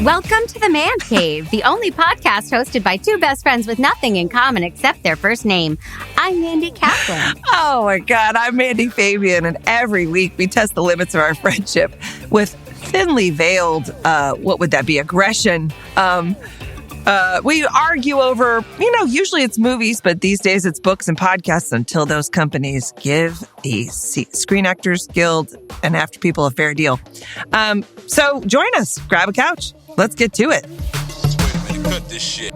Welcome to the Mandcave, the only podcast hosted by two best friends with nothing in common except their first name. I'm Mandy Kaplan. Oh my God, I'm Mandy Fabian, and every week we test the limits of our friendship with thinly veiled, what would that be, aggression. We argue over, usually it's movies, but these days it's books and podcasts until those companies give the Screen Actors Guild and After People a fair deal. So join us, grab a couch. Let's get to it. Wait a minute, cut this shit.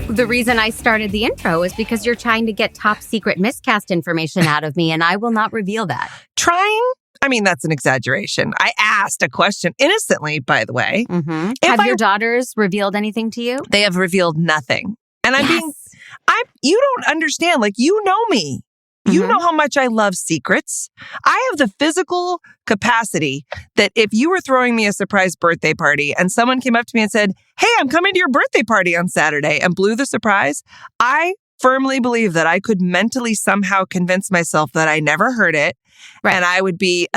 The reason I started the intro is because you're trying to get top secret miscast information out of me, and I will not reveal that. Trying? I mean, that's an exaggeration. I asked a question innocently, by the way. Mm-hmm. Have your daughters revealed anything to you? They have revealed nothing. And you don't understand. Like, you know me. You know how much I love secrets. I have the physical capacity that if you were throwing me a surprise birthday party and someone came up to me and said, "Hey, I'm coming to your birthday party on Saturday," and blew the surprise, I firmly believe that I could mentally somehow convince myself that I never heard it. Right. And I would be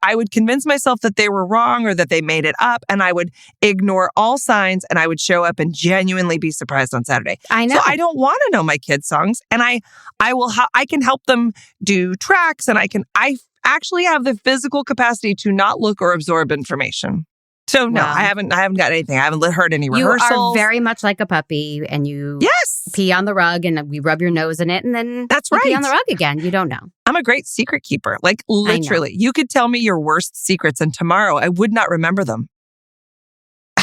I would convince myself that they were wrong or that they made it up, and I would ignore all signs, and I would show up and genuinely be surprised on Saturday. I know. So I don't want to know my kids' songs, and I can help them do tracks, and I actually have the physical capacity to not look or absorb information. So no, I haven't got anything. I haven't heard any rehearsals. You are very much like a puppy, and you pee on the rug, and we rub your nose in it, and then that's you right. Pee on the rug again. You don't know. I'm a great secret keeper. Like, literally, you could tell me your worst secrets, and tomorrow I would not remember them.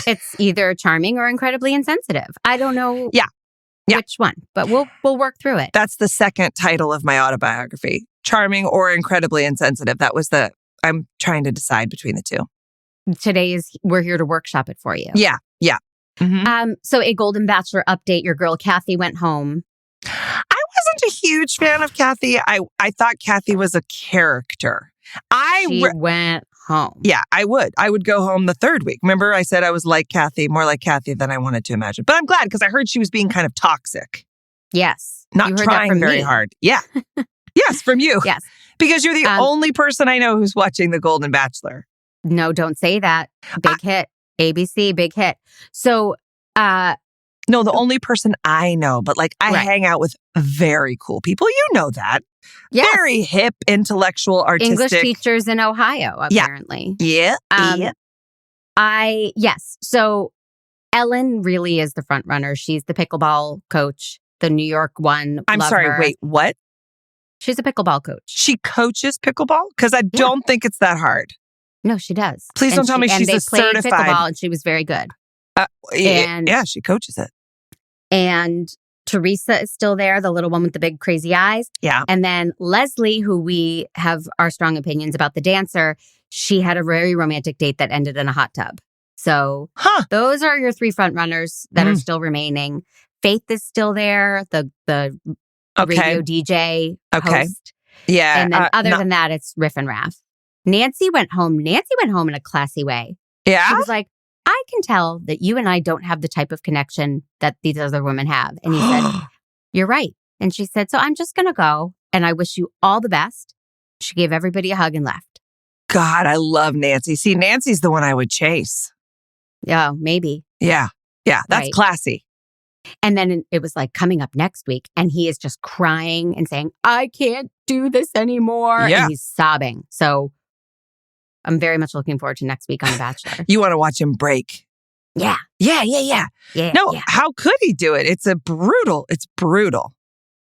It's either charming or incredibly insensitive. I don't know. Which one, but we'll work through it. That's the second title of my autobiography: charming or incredibly insensitive. I'm trying to decide between the two. We're here to workshop it for you. Yeah. Mm-hmm. So a Golden Bachelor update. Your girl Kathy went home. I wasn't a huge fan of Kathy. I thought Kathy was a character. She went home. Yeah, I would go home the third week. Remember, I said I was like Kathy, more like Kathy than I wanted to imagine. But I'm glad because I heard she was being kind of toxic. Yes. Not trying very hard. Yeah. Yes, from you. Yes. Because you're the only person I know who's watching The Golden Bachelor. No, don't say that. Big hit. ABC, big hit. So, no, the only person I know, but I hang out with very cool people. You know that. Yes. Very hip, intellectual, artistic. English teachers in Ohio, apparently. Yeah. Yes. So Ellen really is the front runner. She's the pickleball coach, the New York one. I'm sorry, wait, what? She's a pickleball coach. She coaches pickleball? Because I don't think it's that hard. No, she does. Please don't tell me she's a certified. And they played pickleball, and she was very good. She coaches it. And Teresa is still there, the little one with the big crazy eyes. Yeah. And then Leslie, who we have our strong opinions about, the dancer, she had a very romantic date that ended in a hot tub. So those are your three front runners that are still remaining. Faith is still there, the radio DJ host. Yeah. And then than that, it's Riff and Raff. Nancy went home in a classy way. Yeah. She was like, "I can tell that you and I don't have the type of connection that these other women have." And he said, "You're right." And she said, "So I'm just going to go, and I wish you all the best." She gave everybody a hug and left. God, I love Nancy. See, Nancy's the one I would chase. Yeah, maybe. Yeah. That's classy. And then it was coming up next week, and he is just crying and saying, "I can't do this anymore." Yeah. And he's sobbing. So I'm very much looking forward to next week on The Bachelor. You want to watch him break. Yeah. How could he do it? It's brutal.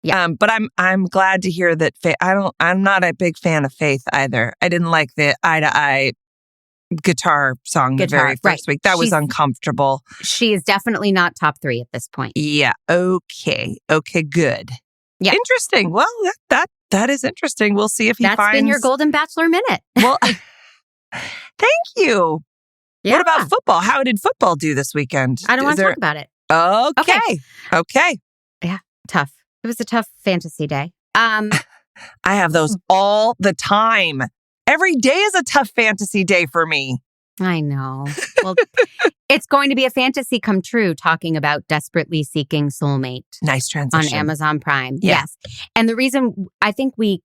Yeah. But I'm glad to hear that I'm not a big fan of Faith either. I didn't like the eye to eye guitar song the very first week. That was uncomfortable. She is definitely not top 3 at this point. Yeah. Okay, good. Yeah. Interesting. Well, that is interesting. We'll see if he finds... That's been your Golden Bachelor minute. Well, thank you. Yeah. What about football? How did football do this weekend? I don't want to talk about it. Okay. Yeah, tough. It was a tough fantasy day. I have those all the time. Every day is a tough fantasy day for me. I know. Well, it's going to be a fantasy come true talking about Desperately Seeking Soulmate. Nice transition. On Amazon Prime. Yeah. Yes. And the reason I think we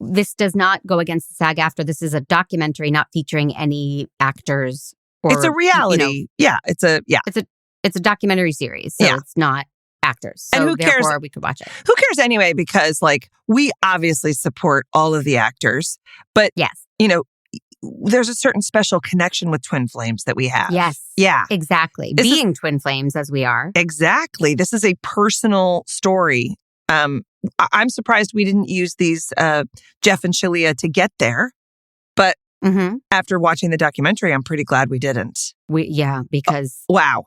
this does not go against the SAG-AFTRA. This is a documentary not featuring any actors. Or, it's a reality. It's a documentary series. So it's not actors. So and who cares? Therefore, we could watch it. Who cares anyway? Because like we obviously support all of the actors, but yes, there's a certain special connection with twin flames that we have. Yes. Yeah. Exactly. Being twin flames as we are. Exactly. This is a personal story. I'm surprised we didn't use these Jeff and Shaleia to get there. But after watching the documentary, I'm pretty glad we didn't. Because... wow.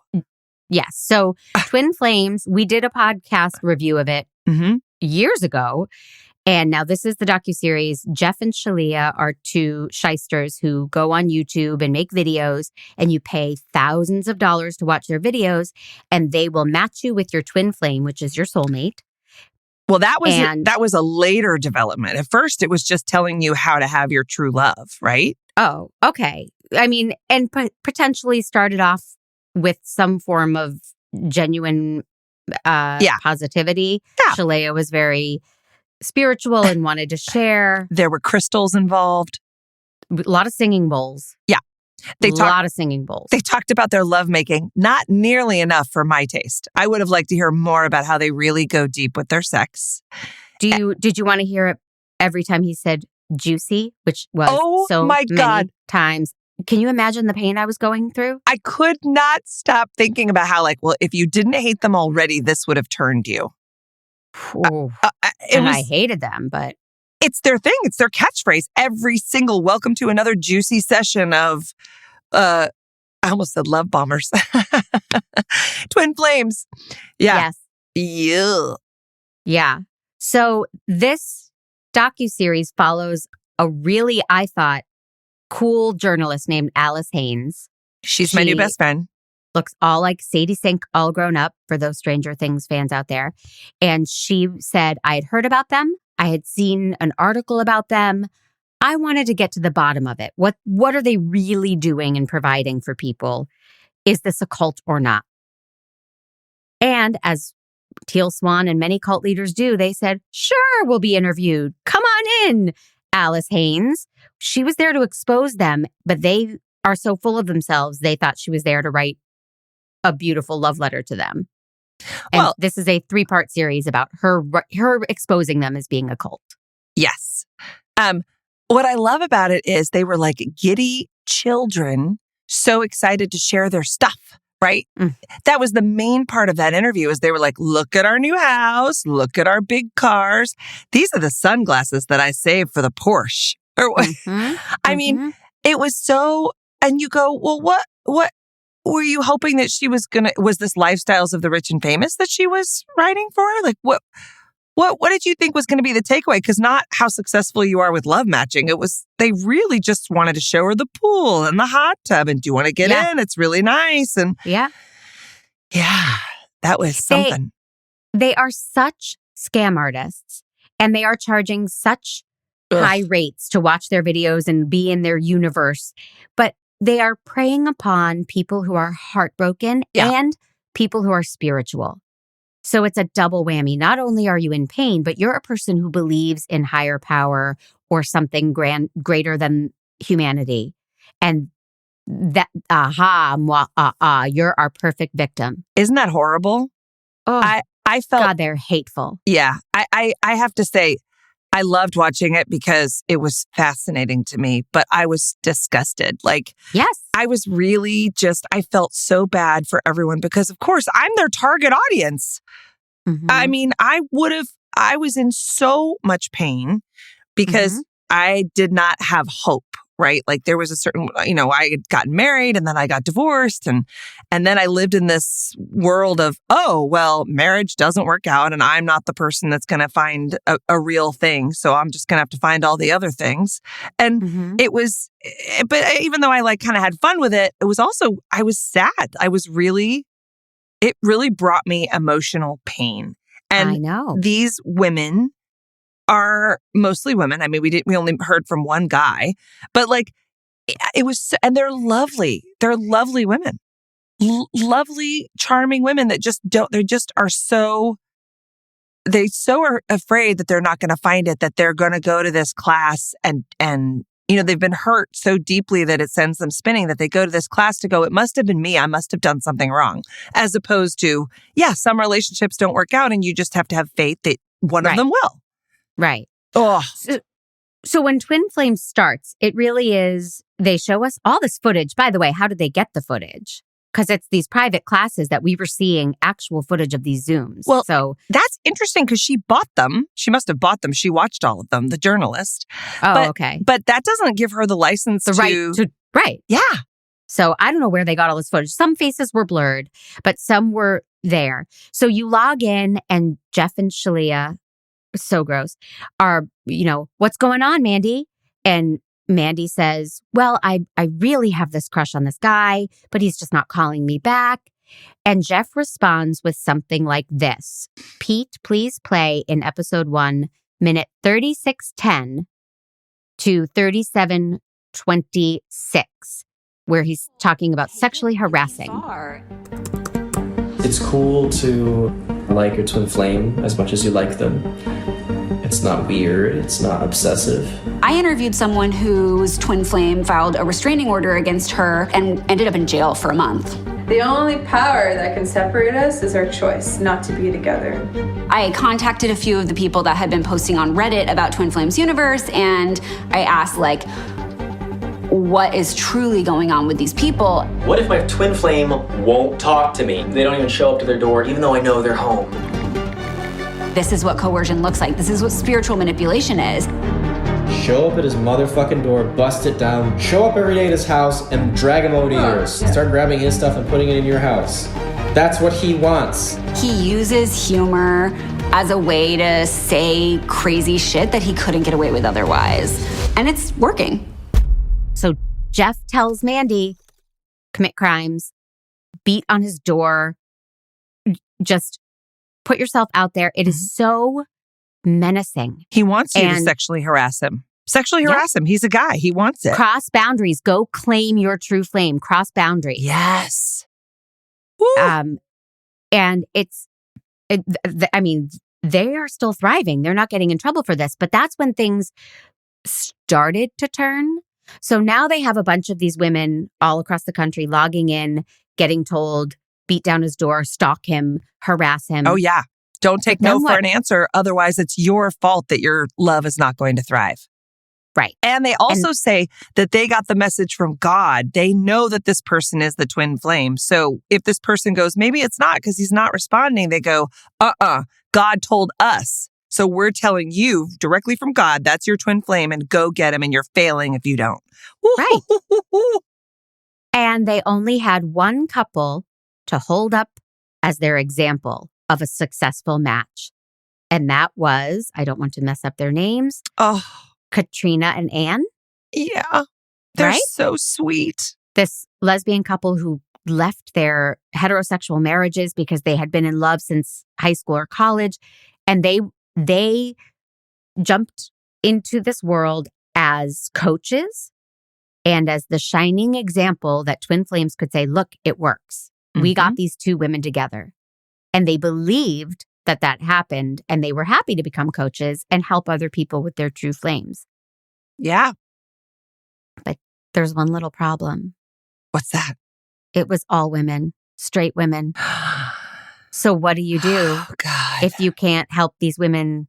Yes. So Twin Flames, we did a podcast review of it years ago. And now this is the docuseries. Jeff and Shaleia are two shysters who go on YouTube and make videos, and you pay thousands of dollars to watch their videos, and they will match you with your twin flame, which is your soulmate. Well, that was a later development. At first, it was just telling you how to have your true love, right? Oh, okay. I mean, and potentially started off with some form of genuine positivity. Yeah. Shaleia was very spiritual and wanted to share. There were crystals involved. A lot of singing bowls. Yeah. A lot of singing bowls. They talked about their lovemaking, not nearly enough for my taste. I would have liked to hear more about how they really go deep with their sex. Did you want to hear it every time he said juicy, which was many times? Can you imagine the pain I was going through? I could not stop thinking about how, if you didn't hate them already, this would have turned you. I hated them, but... It's their thing. It's their catchphrase. Every single welcome to another juicy session of, I almost said love bombers. Twin flames. Yeah. Yes. Yeah. So this docuseries follows a really, I thought, cool journalist named Alice Haynes. She's my new best friend. Looks all like Sadie Sink, all grown up, for those Stranger Things fans out there. And she said, I had heard about them. I had seen an article about them. I wanted to get to the bottom of it. What are they really doing and providing for people? Is this a cult or not? And as Teal Swan and many cult leaders do, they said, sure, we'll be interviewed. Come on in, Alice Haynes. She was there to expose them, but they are so full of themselves, they thought she was there to write a beautiful love letter to them. And this is a 3-part series about her exposing them as being a cult. Yes. What I love about it is they were like giddy children, so excited to share their stuff, right? That was the main part of that interview, is they were like, look at our new house, look at our big cars. These are the sunglasses that I saved for the Porsche. I mean, it was so, and you go, well, what were you hoping that she was was this Lifestyles of the Rich and Famous that she was writing for? Like, what did you think was going to be the takeaway? Because not how successful you are with love matching. It was, they really just wanted to show her the pool and the hot tub. And do you want to get in? It's really nice. And yeah, that was something. They are such scam artists, and they are charging such high rates to watch their videos and be in their universe. But they are preying upon people who are heartbroken and people who are spiritual. So it's a double whammy. Not only are you in pain, but you're a person who believes in higher power or something greater than humanity. And that, you're our perfect victim. Isn't that horrible? Oh, I felt... God, they're hateful. Yeah. I have to say, I loved watching it because it was fascinating to me, but I was disgusted. I was really I felt so bad for everyone because, of course, I'm their target audience. I mean, I was in so much pain because I did not have hope, right? Like there was a certain, I had gotten married and then I got divorced and then I lived in this world of, marriage doesn't work out and I'm not the person that's going to find a real thing. So I'm just going to have to find all the other things. And it was, but even though I kind of had fun with it, it was also, I was sad. It really brought me emotional pain. And I know. These women are mostly women. I mean, we only heard from one guy, but it was, and they're lovely. They're lovely women, lovely, charming women that they just are so they so are afraid that they're not going to find it, that they're going to go to this class and they've been hurt so deeply that it sends them spinning, that they go to this class to go, it must have been me. I must have done something wrong. As opposed to, some relationships don't work out and you just have to have faith that one of them will. Right. Oh. So when Twin Flame starts, it really is, they show us all this footage. By the way, how did they get the footage? Because it's these private classes that we were seeing actual footage of these Zooms. Well, so that's interesting because she bought them. She must have bought them. She watched all of them, the journalist. Okay. But that doesn't give her the license Right. Yeah. So I don't know where they got all this footage. Some faces were blurred, but some were there. So you log in and Jeff and Shaleia, so gross, are, what's going on, Mandy? And Mandy says, well, I really have this crush on this guy, but he's just not calling me back. And Jeff responds with something like this. Pete, please play in episode 1, minute 36:10 to 37:26, where he's talking about sexually harassing. It's cool to like your twin flame as much as you like them. It's not weird. It's not obsessive. I interviewed someone whose twin flame filed a restraining order against her and ended up in jail for a month. The only power that can separate us is our choice not to be together. I contacted a few of the people that had been posting on Reddit about Twin Flames Universe, and I asked, what is truly going on with these people? What if my twin flame won't talk to me? They don't even show up to their door, even though I know they're home. This is what coercion looks like. This is what spiritual manipulation is. Show up at his motherfucking door, bust it down, show up every day at his house, and drag him over to yours. Yeah. Start grabbing his stuff and putting it in your house. That's what he wants. He uses humor as a way to say crazy shit that he couldn't get away with otherwise. And it's working. So Jeff tells Mandy, commit crimes, beat on his door, just put yourself out there. It is so menacing. He wants you to sexually harass him. Sexually harass him. He's a guy. He wants it. Cross boundaries. Go claim your true flame. Cross boundaries. Yes. Woo. And they are still thriving. They're not getting in trouble for this. But that's when things started to turn. So now they have a bunch of these women all across the country logging in, getting told, beat down his door, stalk him, harass him. Oh, yeah. Don't take no for an answer. Otherwise, it's your fault that your love is not going to thrive. Right. And they also say that they got the message from God. They know that this person is the twin flame. So if this person goes, maybe it's not because he's not responding, they go, God told us. So we're telling you directly from God, that's your twin flame, and go get him, and you're failing if you don't. Right. And they only had one couple to hold up as their example of a successful match. And that was, I don't want to mess up their names, Katrina and Anne. Yeah. They're so sweet. This lesbian couple who left their heterosexual marriages because they had been in love since high school or college. And they jumped into this world as coaches and as the shining example that twin flames could say, look, it works. We got these two women together. And they believed that happened, and they were happy to become coaches and help other people with their true flames. Yeah. But there's one little problem. What's that? It was all women, straight women. So what do you do if you can't help these women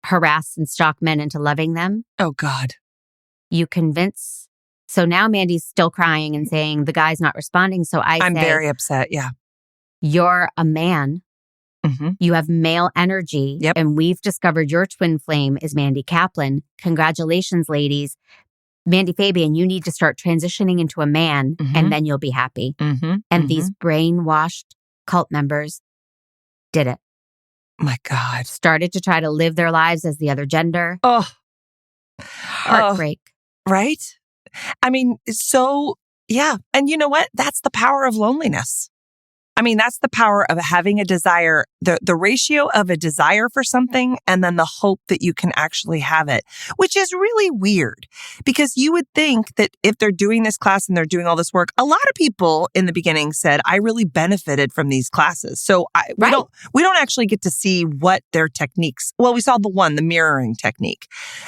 harass and stalk men into loving them? Oh, God. You convince. So now Mandy's still crying and saying the guy's not responding. So I'm very upset. Yeah. You're a man. Mm-hmm. You have male energy. Yep. And we've discovered your twin flame is Mandy Kaplan. Congratulations, ladies. Mandy Fabian, you need to start transitioning into a man, and then you'll be happy. And these brainwashed cult members did it. My God. Started to try to live their lives as the other gender. Heartbreak. Right? I mean, yeah. And you know what? That's the power of loneliness. I mean, that's the power of having a desire the ratio of a desire for something and then the hope that you can actually have it, which is really weird because you would think that if they're doing this class and they're doing all this work, a lot of people in the beginning said, I really benefited from these classes. So we don't actually get to see what their techniques, well, we saw the mirroring technique.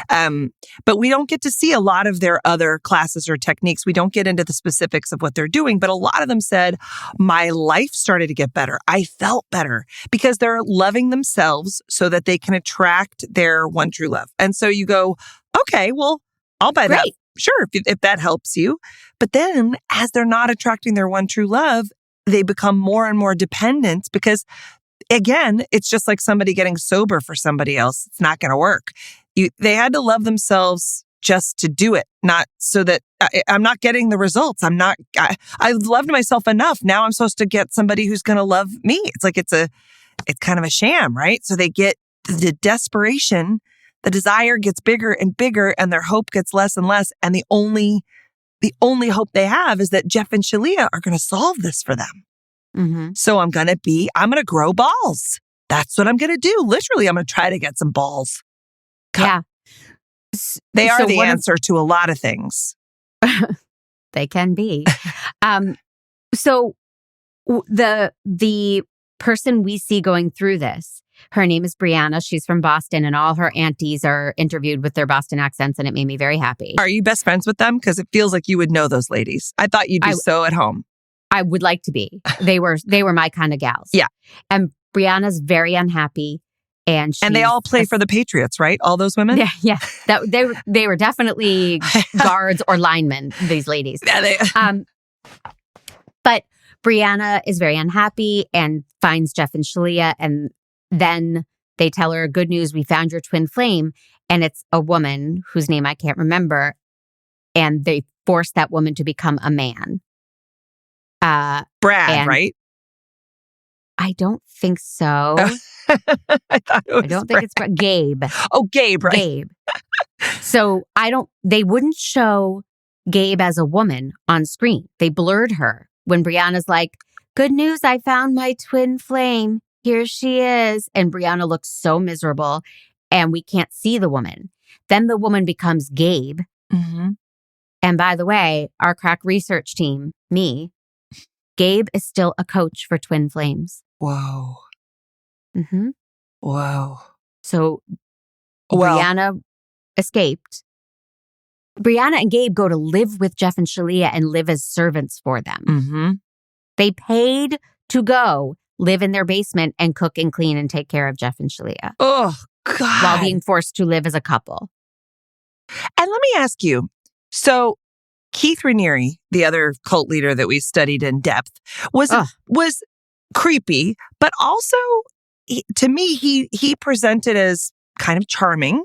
But we don't get to see a lot of their other classes or techniques. We don't get into the specifics of what they're doing, but a lot of them said, my life started to get better. I felt better because they're loving themselves so that they can attract their one true love. And so you go, okay, well, I'll buy that. Sure, if that helps you. But then as they're not attracting their one true love, they become more and more dependent because, again, it's just like somebody getting sober for somebody else. It's not going to work. They had to love themselves just to do it, not so that I'm not getting the results. I've loved myself enough. Now I'm supposed to get somebody who's going to love me. It's like it's kind of a sham, right? So they get the desperation, the desire gets bigger and bigger, and their hope gets less and less. And the only hope they have is that Jeff and Shaleia are going to solve this for them. Mm-hmm. So I'm going to grow balls. That's what I'm going to do. Literally, I'm going to try to get some balls. Yeah. They are the answer to a lot of things. They can be. So the person we see going through this, her name is Brianna. She's from Boston, and all her aunties are interviewed with their Boston accents, and it made me very happy. Are you best friends with them? Because it feels like you would know those ladies. I thought you'd be so at home. I would like to be. They were my kind of gals. Yeah. And Brianna's very unhappy. And they all play for the Patriots, right? All those women? Yeah. They were definitely guards or linemen, these ladies. Yeah, but Brianna is very unhappy and finds Jeff and Shaleia. And then they tell her, good news, we found your twin flame. And it's a woman whose name I can't remember. And they force that woman to become a man. Brad, right? I don't think so. I thought it was I don't think it's Gabe. Oh, Gabe, right? Gabe. So they wouldn't show Gabe as a woman on screen. They blurred her when Brianna's like, good news, I found my twin flame. Here she is. And Brianna looks so miserable and we can't see the woman. Then the woman becomes Gabe. Mm-hmm. And by the way, our crack research team, me, Gabe is still a coach for twin flames. Whoa. Mm-hmm. Whoa. So Brianna escaped. Brianna and Gabe go to live with Jeff and Shaleia and live as servants for them. Mm-hmm. They paid to go live in their basement and cook and clean and take care of Jeff and Shaleia. Oh, God. While being forced to live as a couple. And let me ask you, so Keith Raniere, the other cult leader that we studied in depth, was creepy, but also, to me, he presented as kind of charming.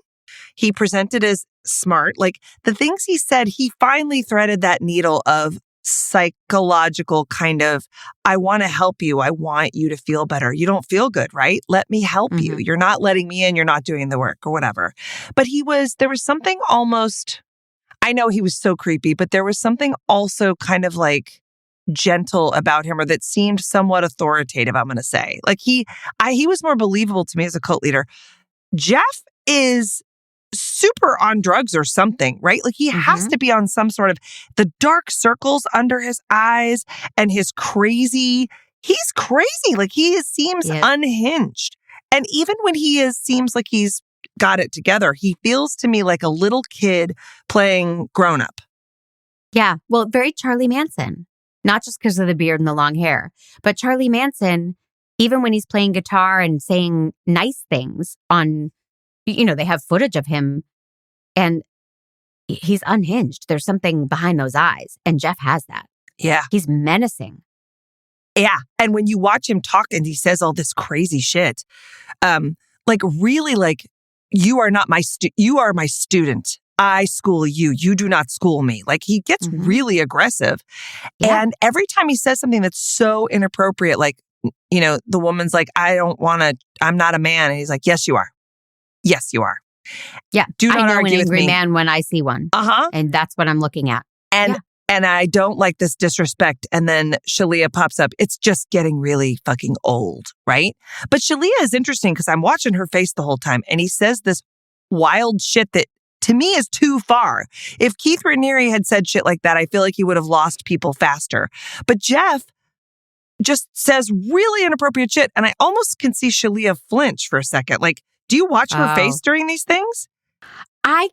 He presented as smart. Like the things he said, he finally threaded that needle of psychological kind of, I want to help you. I want you to feel better. You don't feel good, right? Let me help you. You're not letting me in. You're not doing the work or whatever. But there was something almost, I know he was so creepy, but there was something also kind of like gentle about him, or that seemed somewhat authoritative, I'm going to say. Like he was more believable to me as a cult leader. Jeff is super on drugs or something, right? Like he has to be on some sort of, the dark circles under his eyes and he's crazy. Like he seems unhinged. And even when seems like he's got it together, he feels to me like a little kid playing grown up. Yeah. Well, very Charlie Manson. Not just because of the beard and the long hair, but Charlie Manson, even when he's playing guitar and saying nice things on, they have footage of him and he's unhinged. There's something behind those eyes. And Jeff has that. Yeah. He's menacing. Yeah. And when you watch him talk and he says all this crazy shit, like really like, you are not you are my student. I school you. You do not school me. Like he gets really aggressive. Yeah. And every time he says something that's so inappropriate, like, the woman's like, I'm not a man. And he's like, yes, you are. Yes, you are. Yeah. Do not I know argue an angry with me. Man when I see one. Uh-huh. And that's what I'm looking at. And and I don't like this disrespect. And then Shaleia pops up. It's just getting really fucking old, right? But Shaleia is interesting because I'm watching her face the whole time. And he says this wild shit that to me is too far. If Keith Raniere had said shit like that, I feel like he would have lost people faster. But Jeff just says really inappropriate shit. And I almost can see Shaleia flinch for a second. Like, do you watch her face during these things? I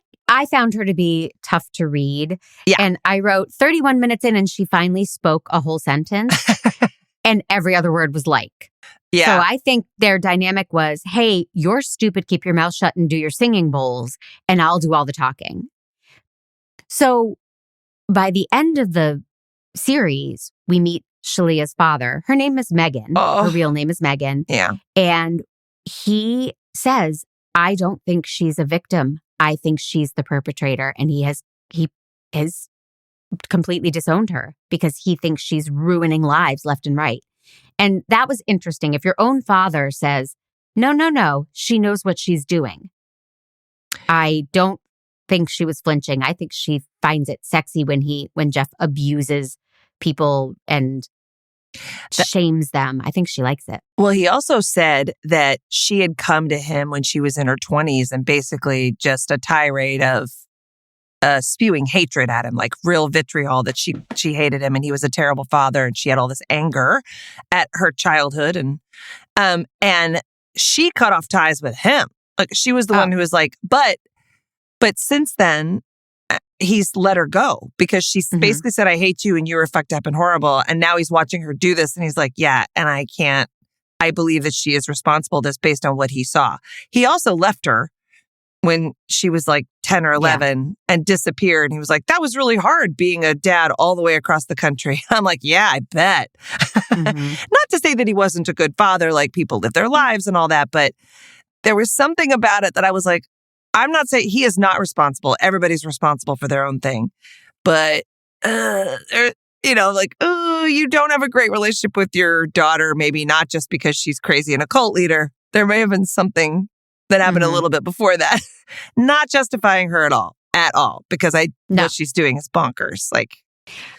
found her to be tough to read. Yeah. And I wrote 31 minutes in and she finally spoke a whole sentence and every other word was like. Yeah. So I think their dynamic was, hey, you're stupid, keep your mouth shut and do your singing bowls and I'll do all the talking. So by the end of the series, we meet Shaleia's father. Her name is Megan. Her real name is Megan. Yeah. And he says, I don't think she's a victim. I think she's the perpetrator. And he has completely disowned her because he thinks she's ruining lives left and right. And that was interesting. If your own father says, no, she knows what she's doing. I don't think she was flinching. I think she finds it sexy when Jeff abuses people and shames them. I think she likes it. Well, he also said that she had come to him when she was in her 20s and basically just a tirade of spewing hatred at him, like real vitriol that she hated him and he was a terrible father and she had all this anger at her childhood and she cut off ties with him. Like she was the one who was like, but since then he's let her go because she basically said, I hate you and you were fucked up and horrible. And now he's watching her do this and he's like, yeah, and I believe that she is responsible just based on what he saw. He also left her when she was like 10 or 11 and disappeared. And he was like, that was really hard being a dad all the way across the country. I'm like, yeah, I bet. Not to say that he wasn't a good father, like people live their lives and all that, but there was something about it that I was like, I'm not saying he is not responsible. Everybody's responsible for their own thing. But, you don't have a great relationship with your daughter, maybe not just because she's crazy and a cult leader. There may have been something that happened a little bit before that. Not justifying her at all, because what she's doing is bonkers. Like,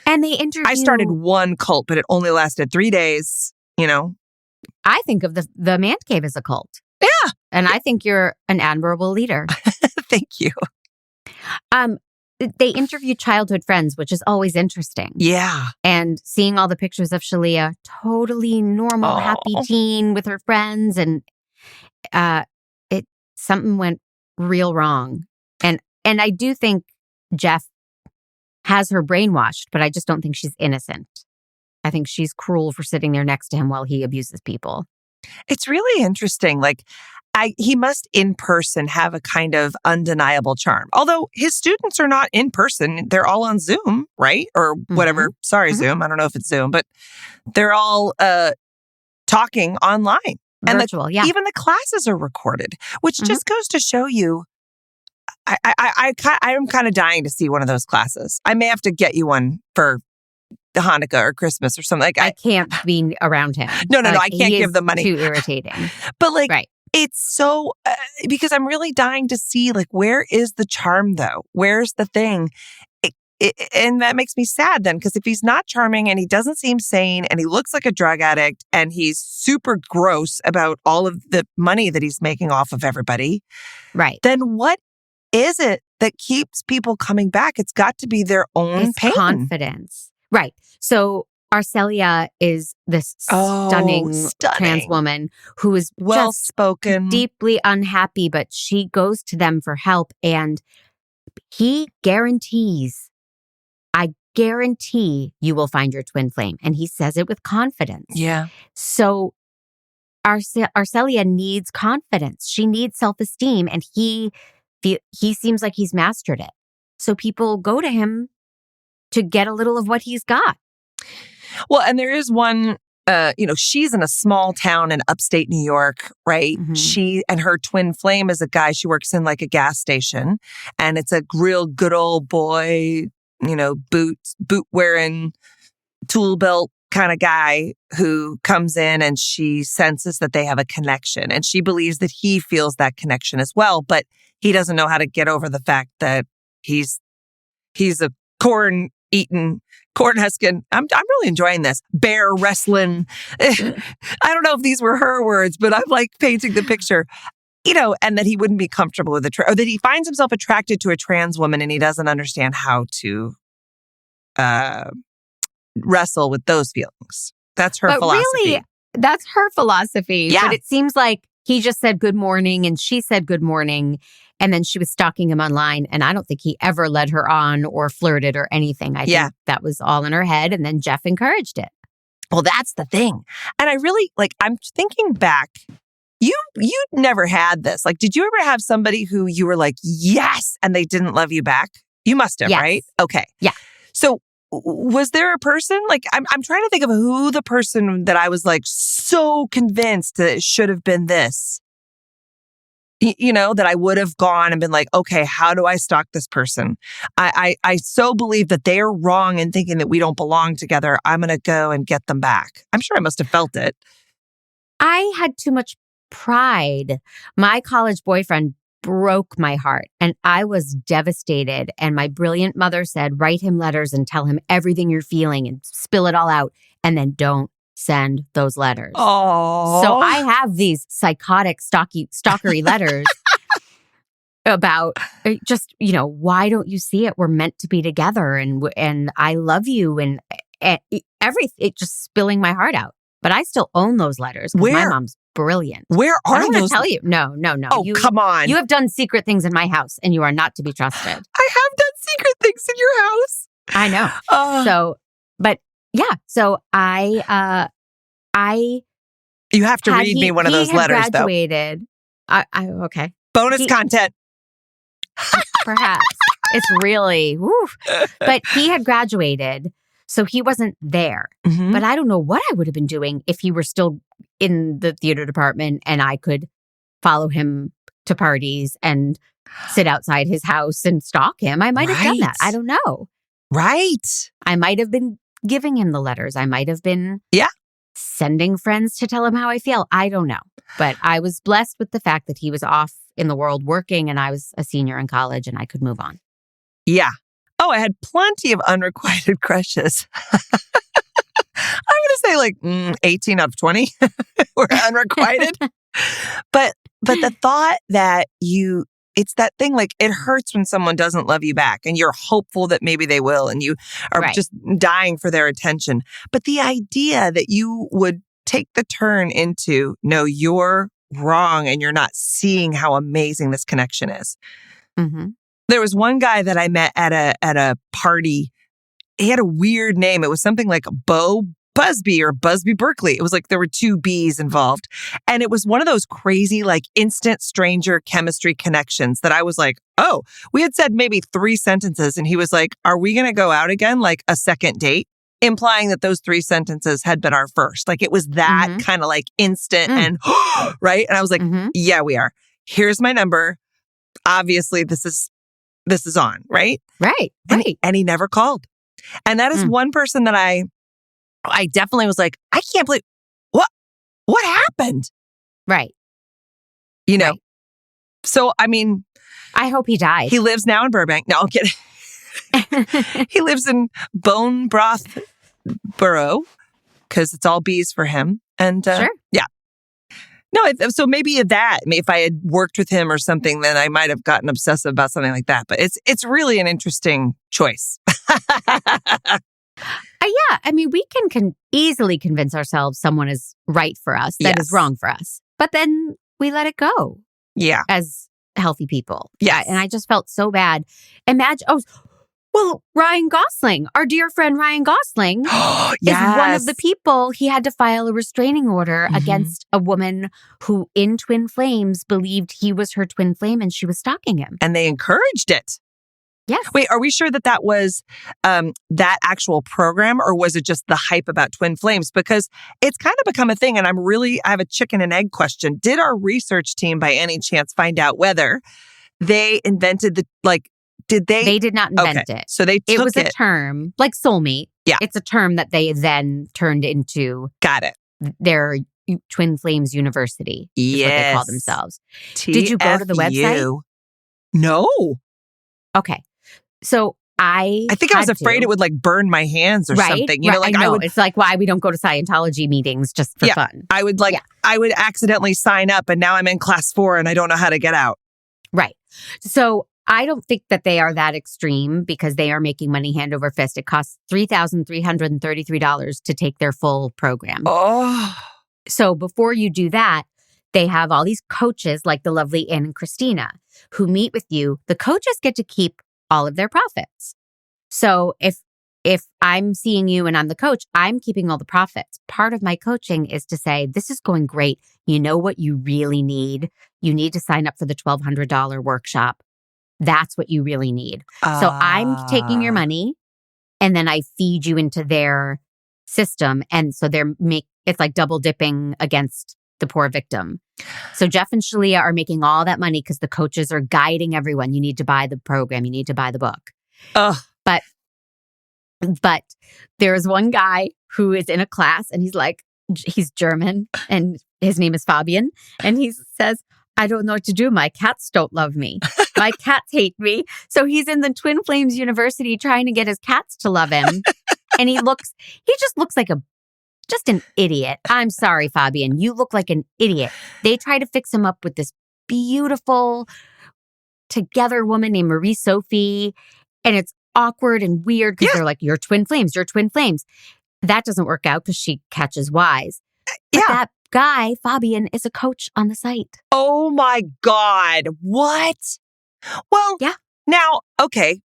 and they interview. I started one cult, but it only lasted 3 days, I think of the Mandcave as a cult. Yeah. And I think you're an admirable leader. Thank you. They interviewed childhood friends, which is always interesting. Yeah. And seeing all the pictures of Shaleia, totally normal, happy teen with her friends. And something went real wrong. And I do think Jeff has her brainwashed, but I just don't think she's innocent. I think she's cruel for sitting there next to him while he abuses people. It's really interesting. Like, he must in person have a kind of undeniable charm. Although his students are not in person. They're all on Zoom, right? Or whatever. Sorry, Zoom. I don't know if it's Zoom, but they're all talking online. Virtual, and yeah. Even the classes are recorded, which just goes to show you, I'm kind of dying to see one of those classes. I may have to get you one for Hanukkah or Christmas or something. Like I can't be around him. No, I can't give the money. Too irritating. But like, right. It's so, because I'm really dying to see, like, where is the charm though? Where's the thing? And that makes me sad then, because if he's not charming and he doesn't seem sane and he looks like a drug addict and he's super gross about all of the money that he's making off of everybody, right? Then what is it that keeps people coming back? It's got to be their own pain. Confidence. Right. So Shaleia is this stunning trans woman who is well-spoken, deeply unhappy, but she goes to them for help. And he guarantees, I guarantee you will find your twin flame. And he says it with confidence. Yeah. So Shaleia needs confidence. She needs self-esteem. And he seems like he's mastered it. So people go to him to get a little of what he's got. Well, and there is one, she's in a small town in upstate New York, right? She and her twin flame is a guy, she works in like a gas station, and it's a real good old boy, boot wearing, tool belt kind of guy who comes in and she senses that they have a connection and she believes that he feels that connection as well, but he doesn't know how to get over the fact that he's a corn eating Cornhuskin. I'm really enjoying this. Bear wrestling. I don't know if these were her words, but I'm like painting the picture. And that he wouldn't be comfortable with or that he finds himself attracted to a trans woman and he doesn't understand how to wrestle with those feelings. That's her philosophy. Really, that's her philosophy. Yeah. But it seems like he just said good morning and she said good morning. And then she was stalking him online. And I don't think he ever led her on or flirted or anything. I think that was all in her head. And then Jeff encouraged it. Well, that's the thing. And I really, I'm thinking back. You never had this. Did you ever have somebody who you were like, yes, and they didn't love you back? You must have, right? Okay. Yeah. So was there a person? I'm trying to think of who the person that I was so convinced that it should have been this. That I would have gone and been like, okay, how do I stalk this person? I so believe that they're wrong in thinking that we don't belong together. I'm going to go and get them back. I'm sure I must have felt it. I had too much pride. My college boyfriend broke my heart and I was devastated. And my brilliant mother said, write him letters and tell him everything you're feeling and spill it all out. And then don't send those letters. Oh, so I have these psychotic, stalkery letters about just, why don't you see it? We're meant to be together and I love you and everything, it just spilling my heart out. But I still own those letters because my mom's brilliant. Where are I those? I tell you. No. Oh, come on. You have done secret things in my house and you are not to be trusted. I have done secret things in your house. I know. So I you have to read me one of those letters, graduated, though. Okay. Bonus content. Perhaps. It's really, but he had graduated, so he wasn't there. Mm-hmm. But I don't know what I would have been doing if he were still in the theater department and I could follow him to parties and sit outside his house and stalk him. I might have done that. I don't know. Right. I might have been giving him the letters. I might have been sending friends to tell him how I feel. I don't know. But I was blessed with the fact that he was off in the world working and I was a senior in college and I could move on. Yeah. Oh, I had plenty of unrequited crushes. I'm going to say 18 out of 20 were unrequited. But the thought that it's that thing, it hurts when someone doesn't love you back and you're hopeful that maybe they will and you are just dying for their attention. But the idea that you would take the turn into, no, you're wrong and you're not seeing how amazing this connection is. Mm-hmm. There was one guy that I met at a party. He had a weird name. It was something like Bo Busby or Busby Berkeley. It was there were two B's involved. And it was one of those crazy, instant stranger chemistry connections that I was like, oh, we had said maybe 3 sentences. And he was like, are we going to go out again? A second date? Implying that those 3 sentences had been our first. It was that kind of instant and right. And I was like, yeah, we are. Here's my number. Obviously, this is on, right? Right. And he never called. And that is one person that I definitely was like, I can't believe what happened? Right. Right. So, I mean, I hope he died. He lives now in Burbank. No, I'm kidding. He lives in Bone Broth Borough because it's all bees for him. And sure. Yeah. No, so maybe if I had worked with him or something, then I might have gotten obsessive about something like that. But it's really an interesting choice. Yeah. I mean, we can easily convince ourselves someone is right for us that is wrong for us. But then we let it go. Yeah. As healthy people. Yeah. And I just felt so bad. Imagine, Ryan Gosling, our dear friend Ryan Gosling, is one of the people. He had to file a restraining order against a woman who in Twin Flames believed he was her twin flame and she was stalking him. And they encouraged it. Yes. Wait, are we sure that was that actual program or was it just the hype about twin flames? Because it's kind of become a thing and I have a chicken and egg question. Did our research team by any chance find out whether they invented They did not invent it. So they took it. It was a term like soulmate. Yeah. It's a term that they then turned into. Got it. Their Twin Flames University. Is what they call themselves. TFU. Did you go to the website? No. Okay. So I think I was afraid it would like burn my hands or something. You know, like I would. It's like why we don't go to Scientology meetings just for fun. I would I would accidentally sign up and now I'm in class 4 and I don't know how to get out. Right. So I don't think that they are that extreme because they are making money hand over fist. It costs $3,333 to take their full program. Oh. So before you do that, they have all these coaches like the lovely Ann and Christina who meet with you. The coaches get to keep all of their profits. So if I'm seeing you and I'm the coach, I'm keeping all the profits. Part of my coaching is to say, this is going great. You know what you really need? You need to sign up for the $1,200 workshop. That's what you really need. So I'm taking your money and then I feed you into their system. And so it's like double dipping against the poor victim. So Jeff and Shaleia are making all that money because the coaches are guiding everyone. You need to buy the program. You need to buy the book. But there's one guy who is in a class and he's German and his name is Fabian. And he says, I don't know what to do. My cats don't love me. My cats hate me. So he's in the Twin Flames University trying to get his cats to love him. And he just looks like just an idiot. I'm sorry, Fabian. You look like an idiot. They try to fix him up with this beautiful together woman named Marie Sophie. And it's awkward and weird because they're like, you're twin flames. You're twin flames. That doesn't work out because she catches wise. But that guy, Fabian, is a coach on the site. Oh my God. What? Well, now, okay.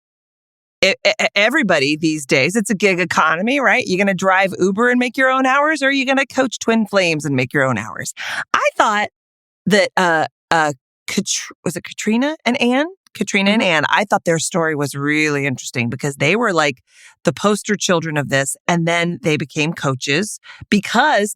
Everybody these days, it's a gig economy, right? You're going to drive Uber and make your own hours, or are you going to coach Twin Flames and make your own hours? I thought that, was it Katrina and Ann? Katrina and Ann, I thought their story was really interesting because they were like the poster children of this. And then they became coaches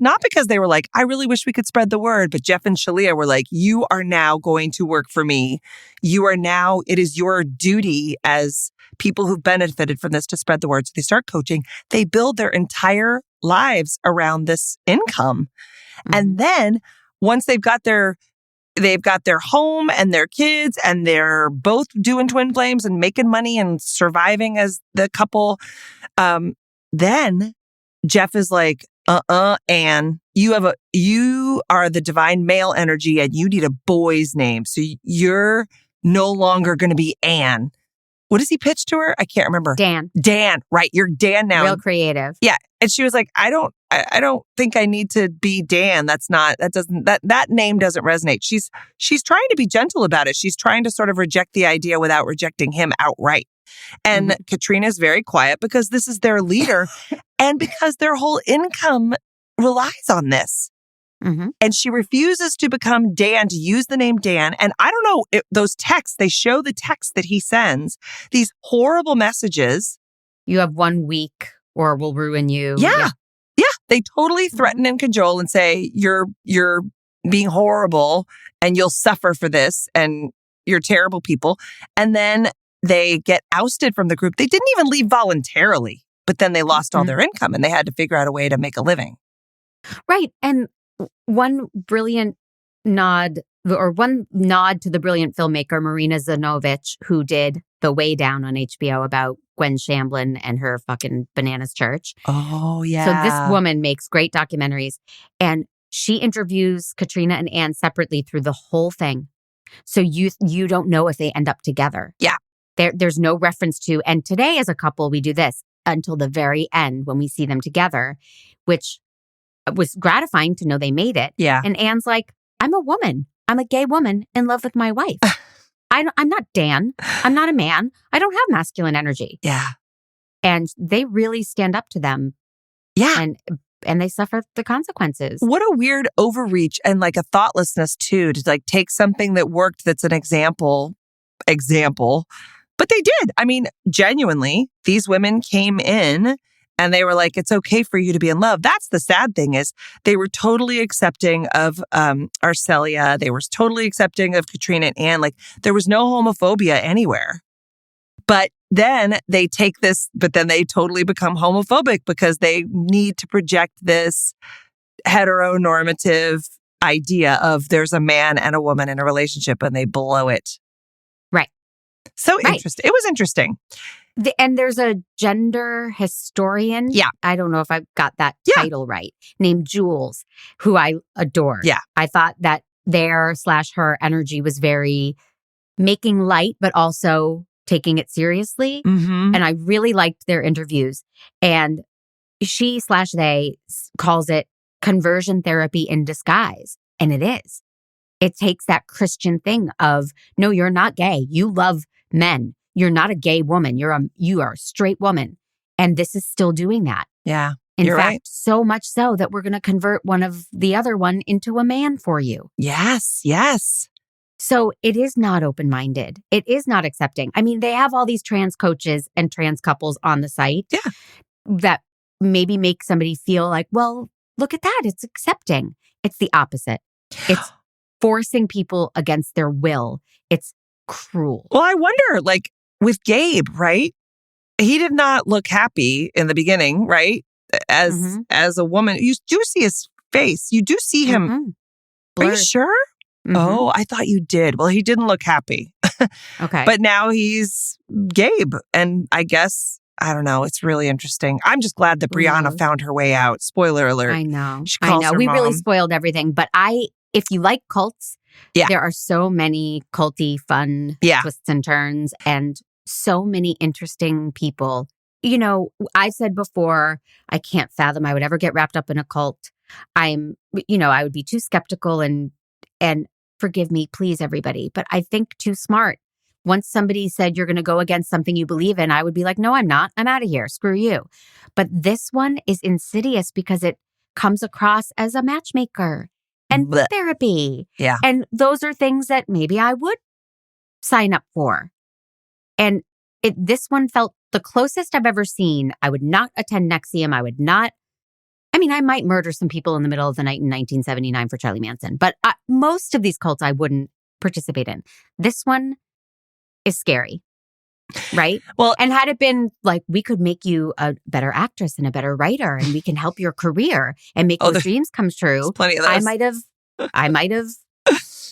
not because they were like, I really wish we could spread the word. But Jeff and Shaleia were like, you are now going to work for me. It is your duty as people who've benefited from this to spread the word. So they start coaching. They build their entire lives around this income. Mm-hmm. And then once they've got their home and their kids and they're both doing twin flames and making money and surviving as the couple. Then Jeff is like, Ann, you are the divine male energy and you need a boy's name. So you're no longer going to be Ann. What does he pitch to her? I can't remember. Dan, right. You're Dan now. Real creative. Yeah. And she was like, I don't think I need to be Dan. That name doesn't resonate. She's trying to be gentle about it. She's trying to sort of reject the idea without rejecting him outright. And Katrina's very quiet because this is their leader and because their whole income relies on this. Mm-hmm. And she refuses to become Dan, to use the name Dan. And I don't know, those texts, they show the texts that he sends, these horrible messages. You have 1 week or we'll ruin you. Yeah. They totally threaten and cajole and say, you're being horrible and you'll suffer for this and you're terrible people. And then they get ousted from the group. They didn't even leave voluntarily, but then they lost all their income and they had to figure out a way to make a living. Right. And one nod to the brilliant filmmaker, Marina Zanovich, who did The Way Down on HBO about Gwen Shamblin and her fucking bananas church. Oh, yeah. So this woman makes great documentaries and she interviews Katrina and Ann separately through the whole thing. So you don't know if they end up together. Yeah. There's no reference to, and today as a couple, we do this until the very end when we see them together, which was gratifying to know they made it. Yeah. And Ann's like, I'm a woman. I'm a gay woman in love with my wife. I'm not Dan. I'm not a man. I don't have masculine energy. Yeah. And they really stand up to them. Yeah. And they suffer the consequences. What a weird overreach and like a thoughtlessness too, to like take something that worked that's an example. But they did. I mean, genuinely, these women came in and they were like, it's okay for you to be in love. That's the sad thing is they were totally accepting of Arcelia. They were totally accepting of Katrina and Ann. Like there was no homophobia anywhere. But then they take this, but then they totally become homophobic because they need to project this heteronormative idea of there's a man and a woman in a relationship and they blow it. Right. So interesting. It was interesting. And there's a gender historian. Yeah. I don't know if I've got that title right. Named Jules, who I adore. Yeah. I thought that her energy was very making light, but also taking it seriously. Mm-hmm. And I really liked their interviews. And they calls it conversion therapy in disguise. And it is. It takes that Christian thing of, no, you're not gay. You love men. You're not a gay woman. You are a straight woman. And this is still doing that. Yeah. In You're fact, right. so much so that we're going to convert the other one into a man for you. Yes. Yes. So it is not open-minded. It is not accepting. I mean, they have all these trans coaches and trans couples on the site. Yeah. That maybe make somebody feel like, well, look at that. It's accepting. It's the opposite. It's forcing people against their will. It's cruel. Well, I wonder, like with Gabe, right? He did not look happy in the beginning, right? As a woman, you do see his face. You do see him. Mm-hmm. Are you sure? Mm-hmm. Oh, I thought you did. Well, he didn't look happy. Okay. But now he's Gabe. And I guess, I don't know. It's really interesting. I'm just glad that Brianna found her way out. Spoiler alert. I know. She calls her We mom. really spoiled everything. But if you like cults, there are so many culty, fun twists and turns and so many interesting people. You know, I said before, I can't fathom I would ever get wrapped up in a cult. I would be too skeptical and forgive me, please, everybody. But I think too smart. Once somebody said you're going to go against something you believe in, I would be like, no, I'm not. I'm out of here. Screw you. But this one is insidious because it comes across as a matchmaker and therapy. Yeah. And those are things that maybe I would sign up for. And this one felt the closest I've ever seen. I would not attend NXIVM. I might murder some people in the middle of the night in 1979 for Charlie Manson. But most of these cults I wouldn't participate in. This one is scary, right? Well, and had it been like, we could make you a better actress and a better writer, and we can help your career and make those dreams come true. Plenty of those. I might have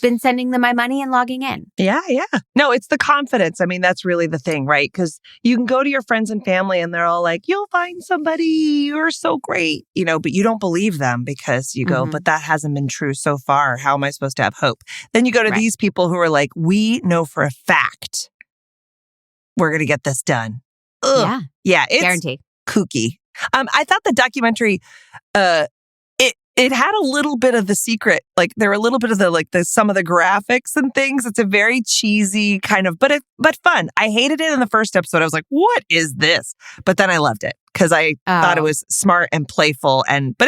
been sending them my money and logging in. Yeah, yeah. No, it's the confidence. I mean, that's really the thing, right? Because you can go to your friends and family and they're all like, you'll find somebody, you're so great, but you don't believe them because you go, but that hasn't been true so far. How am I supposed to have hope? Then you go to these people who are like, we know for a fact we're going to get this done. Ugh. Yeah. Yeah. It's guaranteed. Kooky. I thought the documentary, it had a little bit of The Secret. Like there were a little bit of some of the graphics and things. It's a very cheesy kind of, but fun. I hated it in the first episode. I was like, what is this? But then I loved it because I thought it was smart and playful. But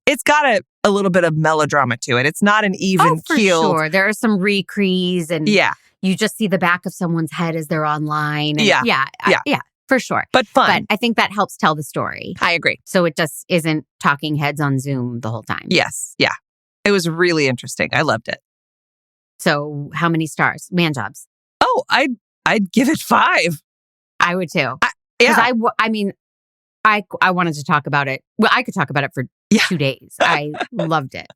it's got a little bit of melodrama to it. It's not an even keel. Sure. There are some recrees and you just see the back of someone's head as they're online. And yeah. For sure. But fun. But I think that helps tell the story. I agree. So it just isn't talking heads on Zoom the whole time. Yes. Yeah. It was really interesting. I loved it. So how many stars? Man jobs. Oh, I'd give it 5. I would too. Yeah. I wanted to talk about it. Well, I could talk about it for 2 days. I loved it.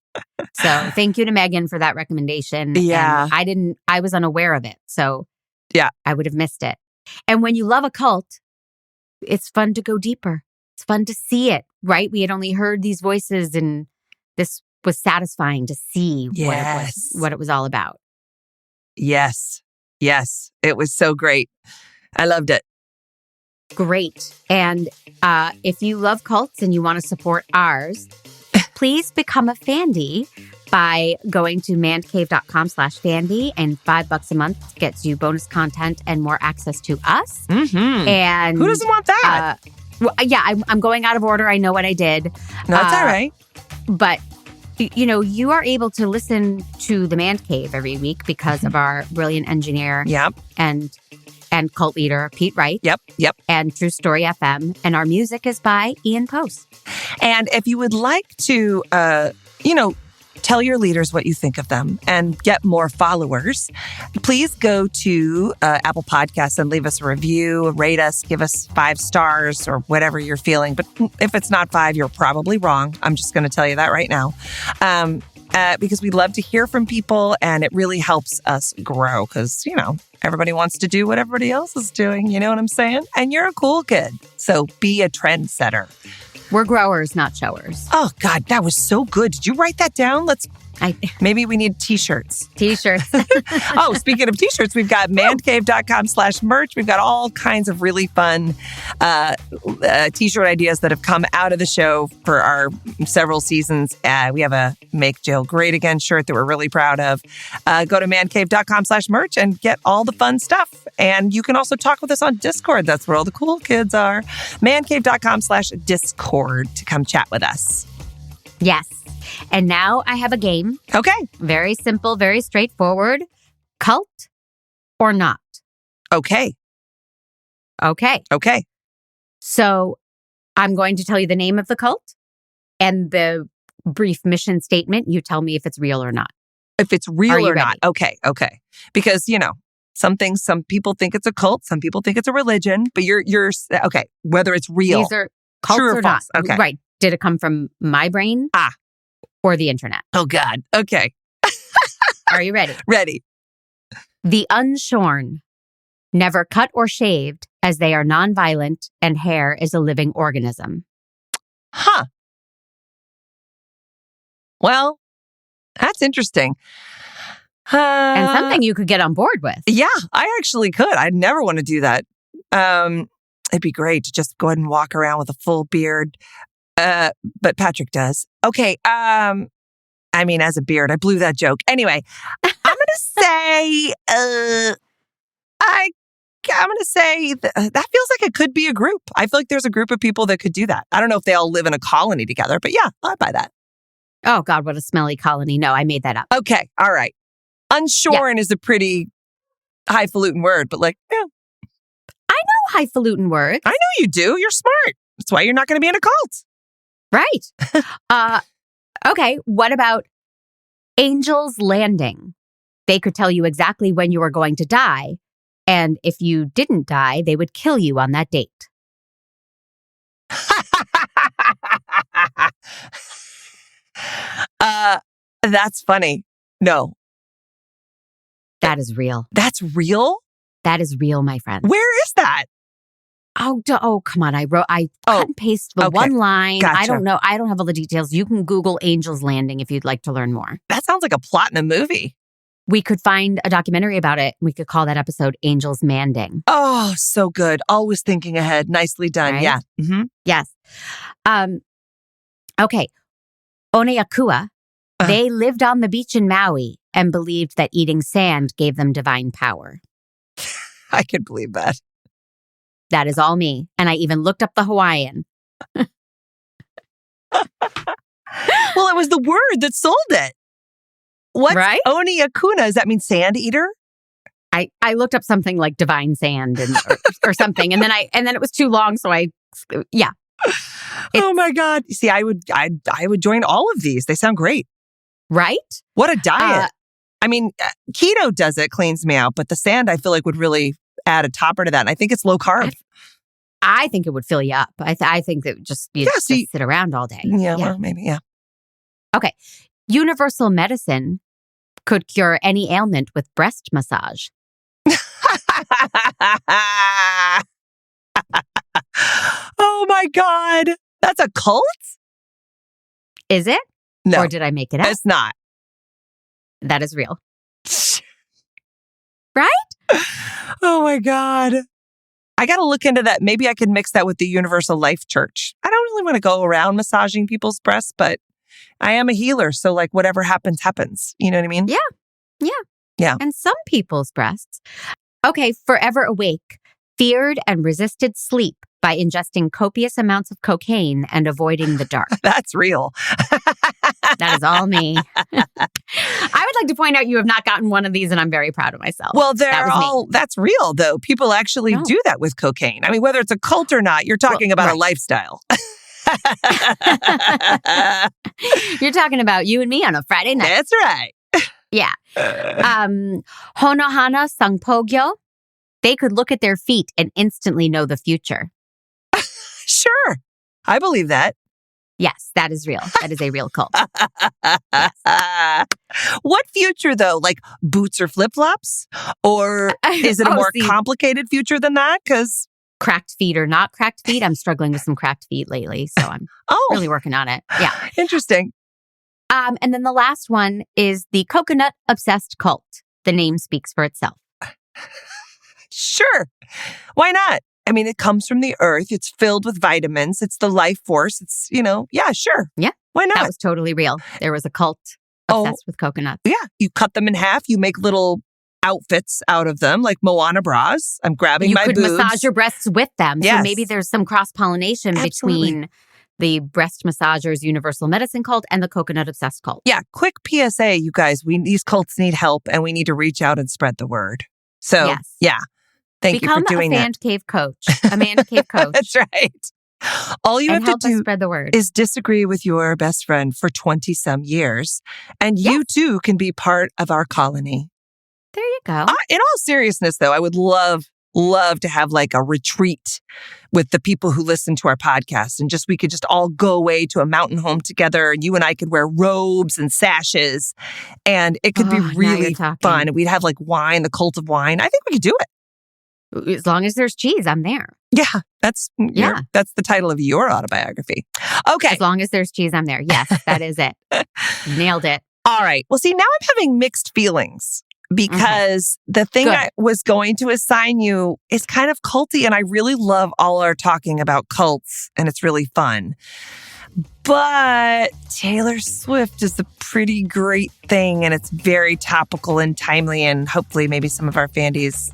So thank you to Megan for that recommendation. Yeah. And I was unaware of it. So I would have missed it. And when you love a cult, it's fun to go deeper. It's fun to see it, right? We had only heard these voices and this was satisfying to see what it was all about. Yes. Yes. It was so great. I loved it. Great. And if you love cults and you want to support ours, please become a Fandy by going to mandcave.com/Fandy, and $5 a month gets you bonus content and more access to us. Mm-hmm. And who doesn't want that? I'm going out of order. I know what I did. No, that's all right. But you are able to listen to the Mandcave every week because of our brilliant engineer. Yep. And cult leader, Pete Wright. Yep. And True Story FM. And our music is by Ian Post. And if you would like to, tell your leaders what you think of them and get more followers, please go to Apple Podcasts and leave us a review, rate us, give us 5 stars or whatever you're feeling. But if it's not 5, you're probably wrong. I'm just going to tell you that right now. because we love to hear from people and it really helps us grow because, everybody wants to do what everybody else is doing. You know what I'm saying? And you're a cool kid. So be a trendsetter. We're growers, not showers. Oh, God, that was so good. Did you write that down? Maybe we need t-shirts. T-shirts. Oh, speaking of t-shirts, we've got mandcave.com/merch. We've got all kinds of really fun t-shirt ideas that have come out of the show for our several seasons. We have a Make Jail Great Again shirt that we're really proud of. Go to mandcave.com/merch and get all the fun stuff. And you can also talk with us on Discord. That's where all the cool kids are. Mandcave.com/Discord to come chat with us. Yes. And now I have a game. Okay. Very simple, very straightforward. Cult or not? Okay. Okay. Okay. So I'm going to tell you the name of the cult and the brief mission statement. You tell me if it's real or not. If it's real or ready? not. Okay. Okay. Because, some people think it's a cult. Some people think it's a religion. But you're okay. Whether it's real. These are cults true or not. Okay. Right. Did it come from my brain? Or the internet? Oh, God. Okay. Are you ready? Ready. The unshorn, never cut or shaved, as they are nonviolent and hair is a living organism. Huh. Well, that's interesting. And something you could get on board with. Yeah, I actually could. I'd never want to do that. It'd be great to just go ahead and walk around with a full beard. But Patrick does. Okay. As a beard, I blew that joke. Anyway, I'm going to say, I'm going to say that feels like it could be a group. I feel like there's a group of people that could do that. I don't know if they all live in a colony together, but yeah, I'd buy that. Oh, God, what a smelly colony. No, I made that up. Okay. All right. Unshorn is a pretty highfalutin word, but I know highfalutin words. I know you do. You're smart. That's why you're not going to be in a cult. Right. Okay. What about Angel's Landing? They could tell you exactly when you were going to die. And if you didn't die, they would kill you on that date. That's funny. No. That is real. That's real? That is real, my friend. Where is that? Oh, come on. I cut and paste the one line. Gotcha. I don't know. I don't have all the details. You can Google Angel's Landing if you'd like to learn more. That sounds like a plot in a movie. We could find a documentary about it. We could call that episode Angel's Manding. Oh, so good. Always thinking ahead. Nicely done. Right? Yeah. Mm-hmm. Yes. Okay. Oneakua. They lived on the beach in Maui and believed that eating sand gave them divine power. I could believe that. That is all me. And I even looked up the Hawaiian. Well, it was the word that sold it. What's right? Oneakuna? Does that mean sand eater? I looked up something like divine sand or something. And then it was too long. So Oh my God. See, I would join all of these. They sound great. Right? What a diet. Keto does it, cleans me out, but the sand I feel like would really add a topper to that. And I think it's low carb. I think it would fill you up. I think that just sit around all day. Yeah, well, maybe, yeah. Okay. Universal medicine could cure any ailment with breast massage. Oh my God. That's a cult? Is it? No. Or did I make it up? It's not. That is real. Right? Oh my God. I got to look into that. Maybe I could mix that with the Universal Life Church. I don't really want to go around massaging people's breasts, but I am a healer. So whatever happens, happens. You know what I mean? Yeah. And some people's breasts. Okay. Forever Awake feared and resisted sleep by ingesting copious amounts of cocaine and avoiding the dark. That's real. That is all me. I would like to point out you have not gotten one of these, and I'm very proud of myself. Well, that's real, though. People actually do that with cocaine. I mean, whether it's a cult or not, you're talking about a lifestyle. You're talking about you and me on a Friday night. That's right. Yeah. Honohana Sangpogyo. They could look at their feet and instantly know the future. Sure. I believe that. Yes, that is real. That is a real cult. What future, though? Like boots or flip-flops? Or is it a more complicated future than that? Because cracked feet or not cracked feet, I'm struggling with some cracked feet lately. So I'm really working on it. Yeah. Interesting. And then the last one is the coconut-obsessed cult. The name speaks for itself. Sure. Why not? I mean, it comes from the earth. It's filled with vitamins. It's the life force. It's, yeah, sure. Yeah. Why not? That was totally real. There was a cult obsessed with coconuts. Yeah. You cut them in half. You make little outfits out of them, like Moana bras. I'm grabbing my boobs. You could massage your breasts with them. Yes. So maybe there's some cross-pollination between the breast massagers universal medicine cult and the coconut obsessed cult. Yeah. Quick PSA, you guys. These cults need help and we need to reach out and spread the word. So, yeah. Thank you for doing that. Become a Mandcave coach. A Mandcave coach. That's right. All you have to do spread the word. is disagree with your best friend for 20-some years. And you too can be part of our colony. There you go. In all seriousness, though, I would love to have like a retreat with the people who listen to our podcast. And we could just all go away to a mountain home together. And you and I could wear robes and sashes. And it could be really fun. We'd have like wine, the cult of wine. I think we could do it. As long as there's cheese, I'm there. Yeah, that's the title of your autobiography. Okay. As long as there's cheese, I'm there. Yes, that is it. Nailed it. All right. Well, see, now I'm having mixed feelings because the thing I was going to assign you is kind of culty, and I really love all our talking about cults, and it's really fun. But Taylor Swift is a pretty great thing, and it's very topical and timely, and hopefully maybe some of our Fandys,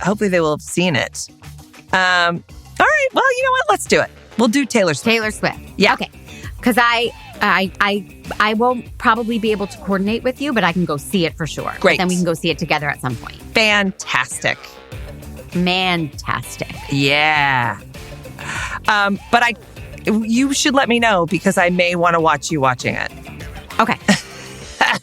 hopefully they will have seen it. All right. Well, you know what? Let's do it. We'll do Taylor Swift. Taylor Swift. Yeah. Okay. Because I won't probably be able to coordinate with you, but I can go see it for sure. Great. Then we can go see it together at some point. Fantastic. Mantastic. Yeah. But you should let me know because I may want to watch you watching it. Okay.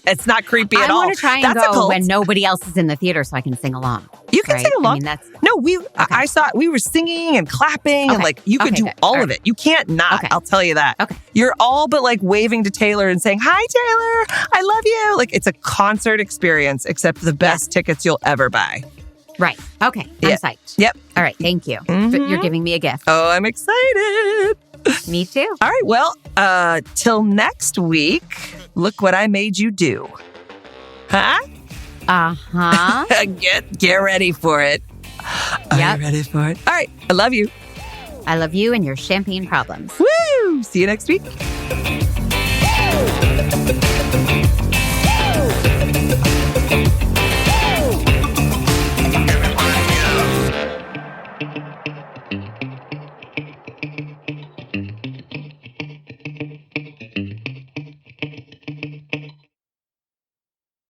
It's not creepy at all. I want to try and go when nobody else is in the theater so I can sing along. You can sing along. Okay. I saw we were singing and clapping and you could do all of it. You can't not. Okay. I'll tell you that. Okay. You're all but waving to Taylor and saying, "Hi, Taylor. I love you." It's a concert experience, except the best tickets you'll ever buy. Right. Okay. I'm psyched. Yep. All right. Thank you. Mm-hmm. You're giving me a gift. Oh, I'm excited. Me too. All right. Well, till next week, look what I made you do. Huh? Uh-huh. Get ready for it. Are you ready for it? All right. I love you. I love you and your champagne problems. Woo! See you next week.